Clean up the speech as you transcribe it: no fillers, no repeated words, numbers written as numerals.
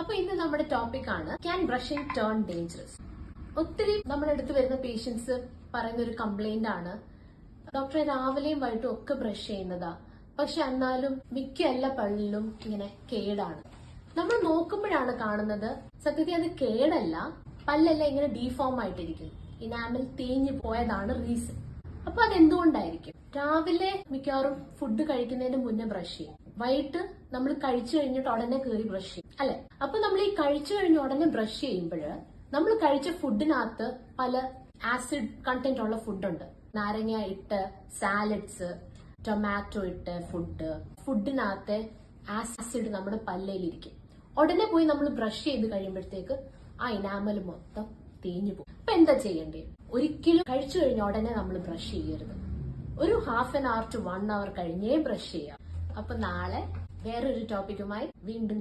അപ്പൊ ഇന്ന് നമ്മുടെ ടോപ്പിക് ആണ് ക്യാൻ ബ്രഷിംഗ് ടേൺ ഡേഞ്ചറസ്. ഒത്തിരി നമ്മുടെ അടുത്ത് വരുന്ന പേഷ്യൻസ് പറയുന്ന ഒരു കംപ്ലൈന്റ് ആണ്, ഡോക്ടറെ രാവിലെയും വൈകിട്ടും ഒക്കെ ബ്രഷ് ചെയ്യുന്നതാ, പക്ഷെ എന്നാലും മിക്ക എല്ലാ പല്ലിലും ഇങ്ങനെ കേടാണ്. നമ്മൾ നോക്കുമ്പോഴാണ് കാണുന്നത് സത്യത്തിൽ അത് കേടല്ല, പല്ലെല്ലാം ഇങ്ങനെ ഡീഫോം ആയിട്ടിരിക്കും, ഇനാമൽ തേഞ്ഞു പോയതാണ് റീസൺ. അപ്പൊ അതെന്തുകൊണ്ടായിരിക്കും? രാവിലെ മിക്കവാറും ഫുഡ് കഴിക്കുന്നതിന് മുന്നേ ബ്രഷ് ചെയ്യും, വൈകിട്ട് നമ്മൾ കഴിച്ചു കഴിഞ്ഞിട്ട് ഉടനെ കയറി ബ്രഷ് ചെയ്യും അല്ലെ? അപ്പൊ നമ്മൾ ഈ കഴിച്ചു കഴിഞ്ഞ ഉടനെ ബ്രഷ് ചെയ്യുമ്പോൾ നമ്മൾ കഴിച്ച ഫുഡിനകത്ത് പല ആസിഡ് കണ്ടന്റ് ഉള്ള ഫുഡുണ്ട്. നാരങ്ങ ഇട്ട് സാലഡ്സ്, ടൊമാറ്റോ ഇട്ട് ഫുഡിനകത്തെ ആസിഡ് നമ്മുടെ പല്ലയിലിരിക്കും. ഉടനെ പോയി നമ്മൾ ബ്രഷ് ചെയ്ത് കഴിയുമ്പോഴത്തേക്ക് ആ ഇനാമൽ മൊത്തം തേഞ്ഞു പോകും. അപ്പൊ എന്താ ചെയ്യേണ്ടത്? ഒരിക്കലും കഴിച്ചു കഴിഞ്ഞ ഉടനെ നമ്മൾ ബ്രഷ് ചെയ്യരുത്. ഒരു ഹാഫ് ആൻ അവർ ടു 1 അവർ കഴിഞ്ഞേ ബ്രഷ് ചെയ്യാം. അപ്പൊ നാളെ വേറൊരു ടോപ്പിക്കുമായി വീണ്ടും